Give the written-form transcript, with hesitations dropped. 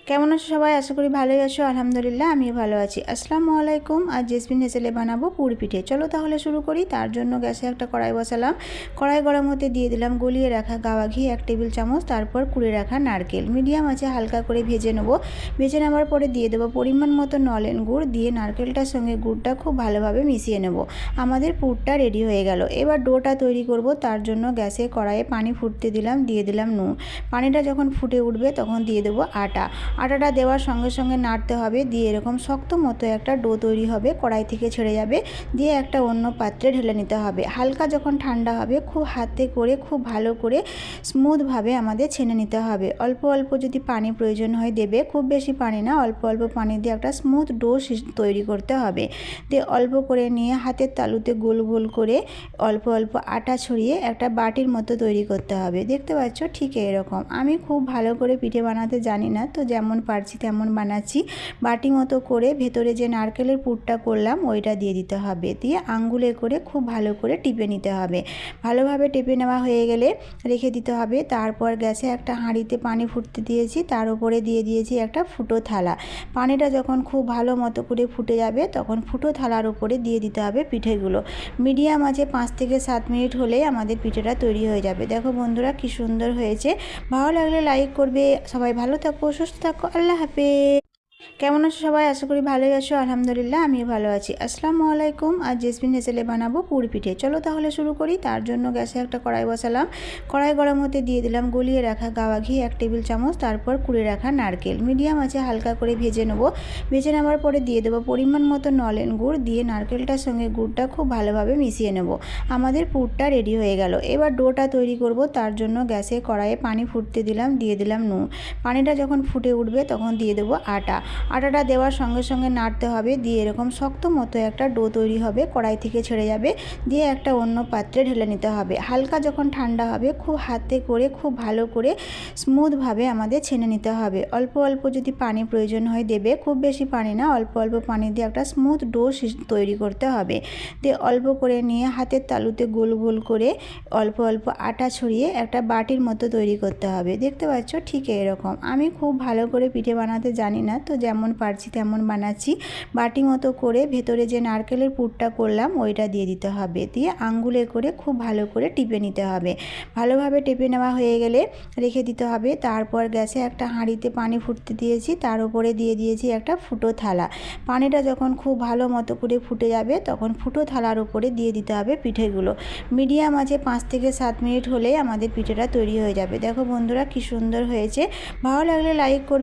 কেমন আছো সবাই? আশা করি ভালোই আছো। আলহামদুলিল্লাহ আমিও ভালো আছি। আসসালামু আলাইকুম। আজ জেসমিন হেসেলে বানাবো পুরি পিঠে। চলো তাহলে শুরু করি। তার জন্য গ্যাসে একটা কড়াই বসালাম। কড়াই গরম হতে দিয়ে দিলাম গলিয়ে রাখা গাওয়া ঘি 1 টেবিল চামচ, তারপর কুড়ে রাখা নারকেল মিডিয়াম আছে হালকা করে ভেজে নেব। ভেজে নেওয়ার পরে দিয়ে দেবো পরিমাণ মতো নলেন গুড়, দিয়ে নারকেলটার সঙ্গে গুড়টা খুব ভালোভাবে মিশিয়ে নেব। আমাদের পুরটা রেডি হয়ে গেল। এবার ডোটা তৈরি করব। তার জন্য গ্যাসে কড়াইয়ে পানি ফুটতে দিলাম, দিয়ে দিলাম নুন। পানিটা যখন ফুটে উঠবে তখন দিয়ে দেবো আটাটা দেওয়ার সঙ্গে সঙ্গে নাড়তে হবে। দিয়ে এরকম শক্ত মতো একটা ডো তৈরি হবে, কড়াই থেকে ছেড়ে যাবে। দিয়ে একটা অন্য পাত্রে ঢেলে নিতে হবে। হালকা যখন ঠান্ডা হবে খুব হাতে করে খুব ভালো করে স্মুথভাবে আমাদের ছেনে নিতে হবে। অল্প অল্প যদি পানি প্রয়োজন হয় দেবে, খুব বেশি পানি না, অল্প অল্প পানি দিয়ে একটা স্মুথ ডো তৈরি করতে হবে। দিয়ে অল্প করে নিয়ে হাতের তালুতে গোল গোল করে অল্প অল্প আটা ছড়িয়ে একটা বাটির মতো তৈরি করতে হবে। দেখতে পাচ্ছ ঠিক এরকম। আমি খুব ভালো করে পিঠে বানাতে জানি না, তো যেমন পারছি তেমন বানাচ্ছি। বাটি মতো করে ভেতরে যে নারকেলের পুরটা করলাম ওইটা দিয়ে দিতে হবে। দিয়ে আঙ্গুলে করে খুব ভালো করে টিপে নিতে হবে। ভালোভাবে টিপে নেওয়া হয়ে গেলে রেখে দিতে হবে। তারপর গ্যাসে একটা হাঁড়িতে পানি ফুটতে দিয়েছি, তার উপরে দিয়ে দিয়েছি একটা ফুটো থালা। পানিটা যখন খুব ভালো মতো করে ফুটে যাবে তখন ফুটো থালার উপরে দিয়ে দিতে হবে পিঠেগুলো। মিডিয়াম আছে 5 থেকে 7 মিনিট হলেই আমাদের পিঠেটা তৈরি হয়ে যাবে। দেখো বন্ধুরা কি সুন্দর হয়েছে। ভালো লাগলে লাইক করবে। সবাই ভালো থাকো, সুস্থ থাকো। আল্লাহ হাফেজ। কেমন আছো সবাই? আশা করি ভালোই আছো। আলহামদুলিল্লাহ আমিও ভালো আছি। আসসালামু আলাইকুম। আজ জেসমিন হেসেলে বানাবো পুরি পিঠে। চলো তাহলে শুরু করি। তার জন্য গ্যাসে একটা কড়াই বসালাম। কড়াই গরম হতে দিয়ে দিলাম গলিয়ে রাখা গাওয়া ঘি 1 টেবিল চামচ, তারপর কুড়ে রাখা নারকেল মিডিয়াম আছে হালকা করে ভেজে নেব। ভেজে নেওয়ার পরে দিয়ে দেবো পরিমাণ মতো নলেন গুড়, দিয়ে নারকেলটার সঙ্গে গুড়টা খুব ভালোভাবে মিশিয়ে নেব। আমাদের পুরটা রেডি হয়ে গেল। এবার ডোটা তৈরি করব। তার জন্য গ্যাসে কড়াইয়ে পানি ফুটতে দিলাম, দিয়ে দিলাম নুন। পানিটা যখন ফুটে উঠবে তখন দিয়ে দেবো আটাটা দেওয়ার সঙ্গে সঙ্গে নাড়তে হবে। দিয়ে এরকম শক্ত মতো একটা ডো তৈরি হবে, কড়াই থেকে ছেড়ে যাবে। দিয়ে একটা অন্য পাত্রে ঢেলে নিতে হবে। হালকা যখন ঠান্ডা হবে খুব হাতে করে খুব ভালো করে স্মুথভাবে আমাদের ছেনে নিতে হবে। অল্প অল্প যদি পানি প্রয়োজন হয় দেবে, খুব বেশি পানি না, অল্প অল্প পানি দিয়ে একটা স্মুথ ডো তৈরি করতে হবে। দিয়ে অল্প করে নিয়ে হাতের তালুতে গোল গোল করে অল্প অল্প আটা ছড়িয়ে একটা বাটির মতো তৈরি করতে হবে। দেখতে পাচ্ছ ঠিক এরকম। আমি খুব ভালো করে পিঠে বানাতে জানি না, তো যেমন পারছি তেমন বানাচ্ছি। বাটি মতো করে ভেতরে যে নারকেলের পুরটা করলাম ওইটা দিয়ে দিতে হবে। দিয়ে আঙ্গুলে করে খুব ভালো করে টিপে নিতে হবে। ভালোভাবে টিপে নেওয়া হয়ে গেলে রেখে দিতে হবে। তারপর গ্যাসে একটা হাঁড়িতে পানি ফুটতে দিয়েছি, তার উপরে দিয়ে দিয়েছি একটা ফুটো থালা। পানিটা যখন খুব ভালো মতো করে ফুটে যাবে তখন ফুটো থালার উপরে দিয়ে দিতে হবে পিঠেগুলো। মিডিয়াম আছে 5 থেকে 7 মিনিট হলেই আমাদের পিঠেটা তৈরি হয়ে যাবে। দেখো বন্ধুরা কি সুন্দর হয়েছে। ভালো লাগলে লাইক করবে।